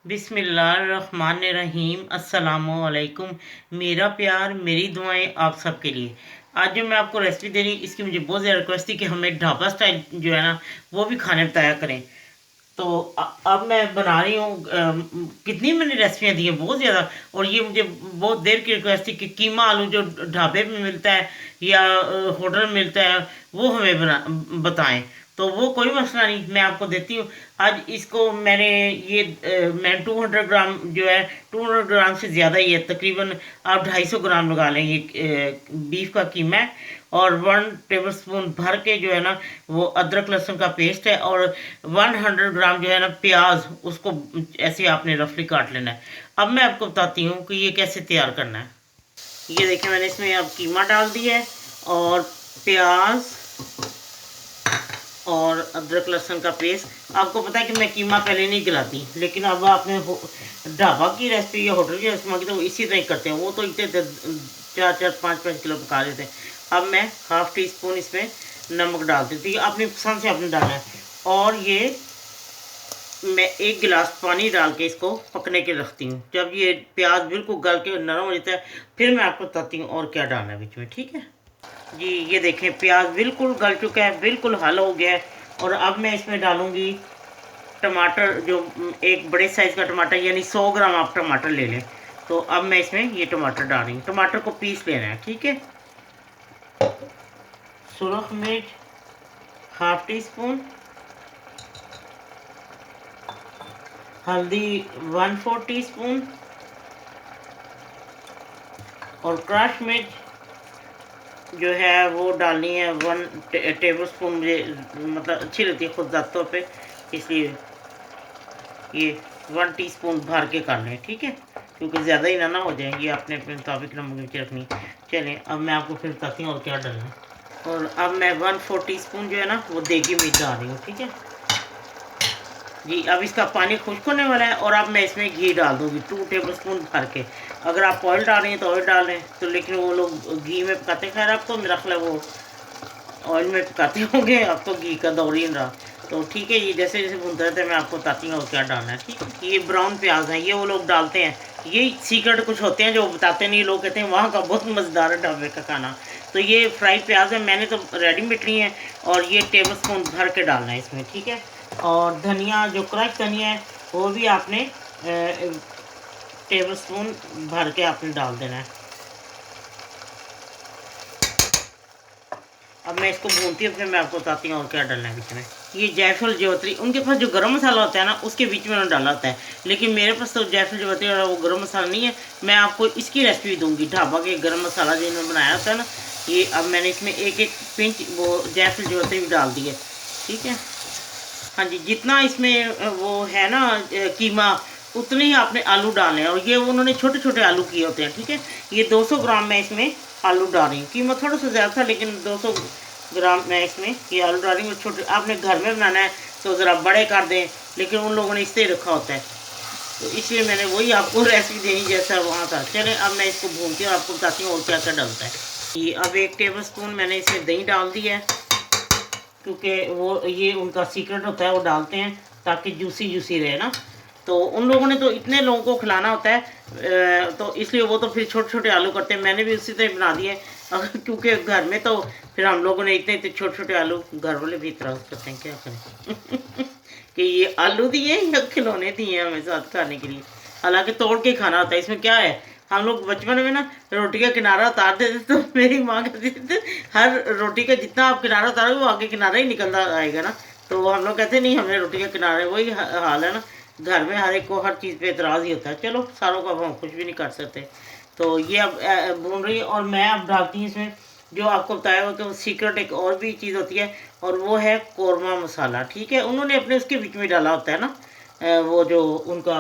बिस्मिल्लाहिर्रहमानिर्रहीम अस्सलामुअलैकुम। मेरा प्यार मेरी दुआएं आप सबके लिए। आज जो मैं आपको रेसिपी दे रही, इसकी मुझे बहुत ज़्यादा रिक्वेस्ट थी कि हमें ढाबा स्टाइल जो है ना वो भी खाने बताया करें। तो अब मैं बना रही हूँ। कितनी मैंने रेसिपियाँ दी हैं, बहुत ज़्यादा। और ये मुझे बहुत देर की रिक्वेस्ट थी कि कीमा आलू जो ढाबे में मिलता है या होटल में मिलता है वो हमें बताएं। तो वो कोई मसला नहीं, मैं आपको देती हूँ। आज इसको मैंने मैं 200 ग्राम जो है, 200 ग्राम से ज़्यादा ही है तकरीबन। आप 250 ग्राम लगा लें। ये बीफ का कीमा है। और 1 टेबल स्पून भर के जो है ना वो अदरक लहसुन का पेस्ट है। और 100 ग्राम जो है ना प्याज, उसको ऐसे आपने रफली काट लेना है। अब मैं आपको बताती हूँ कि ये कैसे तैयार करना है। ये देखिए, मैंने इसमें अब कीमा डाल दिया है और प्याज और अदरक लहसुन का पेस्ट। आपको पता है कि मैं कीमा पहले नहीं गलाती, लेकिन अब आपने ढाबा की रेसिपी या होटल की रेसिपी मांगी तो इसी तरह ही करते हैं। वो तो इतने 4-4 5-5 किलो पका देते हैं। अब मैं हाफ टी स्पून इसमें नमक डाल देती हूँ, अपनी पसंद से आपने डालना है। और ये मैं 1 गिलास पानी डाल के इसको पकने के रखती हूँ। जब ये प्याज बिल्कुल गल के नरम हो जाता है, फिर मैं आपको बताती हूँ और क्या डालना है बीच में, ठीक है जी। ये देखें, प्याज बिल्कुल गल चुका है, बिल्कुल हल हो गया है। और अब मैं इसमें डालूंगी टमाटर, जो एक बड़े साइज़ का टमाटर, यानी 100 ग्राम आप टमाटर ले लें। तो अब मैं इसमें ये टमाटर डाल रही हूँ। टमाटर को पीस लेना है, ठीक है। सुरख मिर्च हाफ टी स्पून, हल्दी 1/4 टी स्पून, और क्रश मिर्च जो है वो डालनी है 1 टेबल स्पून। मुझे मतलब अच्छी लगती है खुद ज़ात तौर पे, इसलिए ये 1 टीस्पून भर के करना है, ठीक है। क्योंकि ज़्यादा ही ना हो जाएंगी, आपने अपने मुताबिक नमक मिर्च रखनी। चलें, अब मैं आपको फिर बताती हूँ और क्या डालना है। और अब मैं 1/4 टीस्पून जो है ना वो देगी मिर्च डाल रही हूँ, ठीक है जी। अब इसका पानी खुश्क होने वाला है और अब मैं इसमें घी डाल दूँगी 2 टेबल स्पून भर के। अगर आप ऑयल डाल रही हैं तो ऑयल डाल लें, तो लेकिन वो लोग घी में पकाते हैं। खैर, अब तो मेरा ख्याल वो ऑयल में पकाते होंगे, अब तो घी का दौर ही नहीं रहा। तो ठीक है, ये जैसे जैसे भूनते रहते हैं मैं आपको बताती हूँ और क्या डालना है, ठीक है। ये ब्राउन प्याज है, ये वो लोग डालते हैं। ये सीक्रेट कुछ होते हैं जो बताते नहीं, लोग कहते हैं वहाँ का बहुत मज़ेदार है ढाबे का खाना। तो ये फ्राइड प्याज है, मैंने तो रेडीमेड ली है। और ये टेबल स्पून भर के डालना है इसमें, ठीक है। और धनिया, जो क्रश धनिया है, वो भी आपने टेबल स्पून भर के आपने डाल देना है। अब मैं इसको भूनती हूँ, फिर मैं आपको बताती हूँ और क्या डालना है बीच में। ये जायफल जावित्री, उनके पास जो गरम मसाला होता है ना उसके बीच में उन्होंने डाला होता है, लेकिन मेरे पास तो जायफल जावित्री वाला वो गरम मसाला नहीं है। मैं आपको इसकी रेसिपी दूंगी, ढाबा के गरम मसाला जो इन्होंने बनाया होता है ना। ये अब मैंने इसमें एक एक पिंच वो जायफल जावित्री भी डाल दी है, ठीक है। हाँ जी, जितना इसमें वो है ना कीमा, उतने ही आपने आलू डालने हैं। और ये उन्होंने छोटे छोटे आलू किए होते हैं, ठीक है। ये 200 ग्राम में इसमें आलू डाल रही हूँ। कीमा थोड़ा सा ज़्यादा था, लेकिन 200 ग्राम मैं इसमें ये आलू डाल रही हूँ। छोटे आपने घर में बनाना है तो ज़रा बड़े कर दें, लेकिन उन लोगों ने इस तरह रखा होता है, तो इसलिए मैंने वही आपको रेसिपी देनी जैसा वहाँ था। चलें, अब मैं इसको भूनती हूँ, आपको बताती हूँ और क्या क्या डलता है। ये अब 1 टेबल स्पून मैंने इसमें दही डाल दी है, क्योंकि वो ये उनका सीक्रेट होता है, वो डालते हैं ताकि जूसी जूसी रहे ना। तो उन लोगों ने तो इतने लोगों को खिलाना होता है, तो इसलिए वो तो फिर छोटे छोटे आलू करते हैं। मैंने भी उसी तरह बना दिए, क्योंकि घर में तो फिर हम लोगों ने इतने इतने छोटे छोटे आलू, घर वाले भी इतराज़ करते हैं, क्या करें कि ये आलू दिए या खिलौने दिए हमें साथ खाने के लिए। हालांकि तोड़ के खाना होता है, इसमें क्या है। हम लोग बचपन में ना रोटी का किनारा उतार देते, तो मेरी माँ कहती थी हर रोटी का जितना आप किनारा उतारोगे वो आगे किनारा ही निकलता आएगा ना। तो हम लोग कहते नहीं, हमें रोटी का किनारा, वही हाल है ना। घर में हर एक को हर चीज़ पे एतराज़ ही होता है। चलो, सारों को अब हम कुछ भी नहीं कर सकते। तो ये अब भून रही है और मैं अब डालती हूँ इसमें, जो आपको बताया हुआ कि सीक्रेट एक और भी चीज़ होती है, और वो है कौरमा मसाला, ठीक है। उन्होंने अपने उसके बीच में डाला होता है ना, वो जो उनका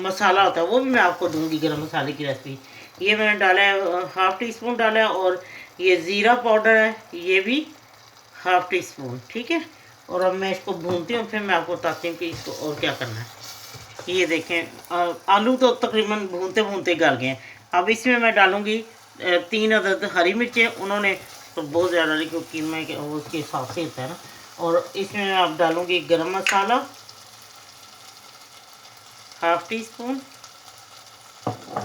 मसाला होता है, वो भी मैं आपको दूंगी गरम मसाले की रेसिपी। ये मैंने डाला है, हाफ टी स्पून डाला है। और ये ज़ीरा पाउडर है, ये भी हाफ टी स्पून, ठीक है। और अब मैं इसको भूनती हूँ, फिर मैं आपको बताती हूँ कि इसको और क्या करना है। ये देखें, आलू तो तकरीबन भूनते भूनते गल गए हैं। अब इसमें मैं डालूँगी 3 अदद हरी मिर्चें। उन्होंने तो बहुत ज़्यादा डाली, क्योंकि कीमा के उसके हिसाब से होता है ना। और इसमें मैं अब डालूँगी गरम मसाला, हाफ टी स्पून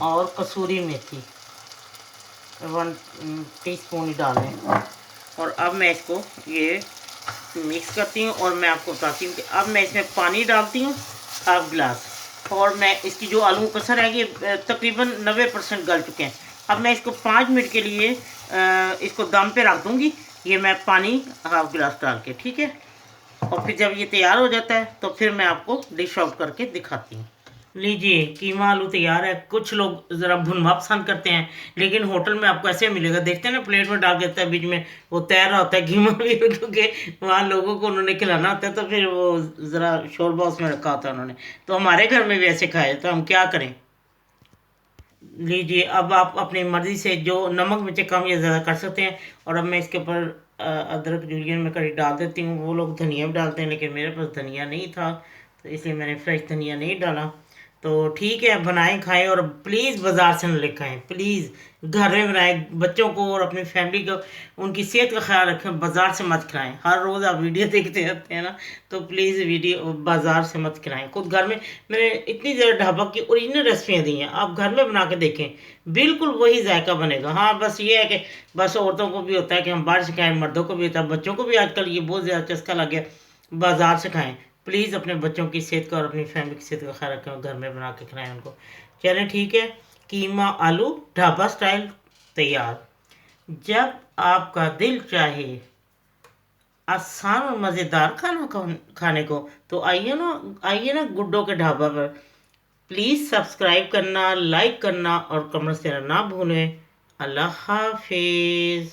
और कसूरी मेथी 1 टीस्पून ही डालें। और अब मैं इसको ये मिक्स करती हूँ और मैं आपको बताती हूँ कि अब मैं इसमें पानी डालती हूँ हाफ गिलास। और मैं इसकी जो आलू कसर है ये तकरीबन 90% गल चुके हैं। अब मैं इसको 5 मिनट के लिए इसको दम पे रख दूँगी, ये मैं पानी हाफ गिलास डाल के, ठीक है। और फिर जब ये तैयार हो जाता है तो फिर मैं आपको डिश आउट करके दिखाती हूँ। लीजिए कीमा आलू तैयार है। कुछ लोग ज़रा भुनवा पसंद करते हैं, लेकिन होटल में आपको ऐसे मिलेगा, देखते हैं ना प्लेट में डाल देता है, बीच में वो तैर रहा होता है कीमा भी, क्योंकि वहाँ लोगों को उन्होंने खिलाना होता है, तो फिर वो ज़रा शोरबा उसमें रखा होता है उन्होंने। तो हमारे घर में भी ऐसे खाए, तो हम क्या करें। लीजिए अब आप अपनी मर्ज़ी से जो नमक मिर्च कम या ज़्यादा कर सकते हैं। और अब मैं इसके ऊपर अदरक जूलियन में कड़ी डाल देती हूँ। वो लोग धनिया भी डालते हैं, लेकिन मेरे पास धनिया नहीं था, तो इसलिए मैंने फ्रेश धनिया नहीं डाला। तो ठीक है, बनाएं खाएं, और प्लीज़ बाज़ार से न ले खाएं, प्लीज़ घर में बनाएं। बच्चों को और अपनी फैमिली को, उनकी सेहत का ख्याल रखें, बाज़ार से मत खिलाएं। हर रोज़ आप वीडियो देखते रहते हैं ना, तो प्लीज़ वीडियो बाज़ार से मत खिलाएं। खुद घर में मैंने इतनी ज़्यादा ढाबा की ओरिजिनल रेसिपियाँ दी हैं, आप घर में बना के देखें, बिल्कुल वही जायका बनेगा। हाँ बस ये है कि बस औरतों को भी होता है कि हम बाहर से खाएं, मर्दों को भी होता है, बच्चों को भी आजकल ये बहुत ज़्यादा चस्का लग गया, बाज़ार से खाएं। प्लीज़ अपने बच्चों की सेहत का और अपनी फैमिली की सेहत का ख्याल रखें, घर में बना के खिलाएं उनको। चलें ठीक है, कीमा आलू ढाबा स्टाइल तैयार। जब आपका दिल चाहे आसान और मज़ेदार खाना खाने को, तो आइए ना गुड्डो के ढाबा पर। प्लीज़ सब्सक्राइब करना, लाइक करना और कमेंट्स देना ना भूलें। अल्लाह हाफिज़।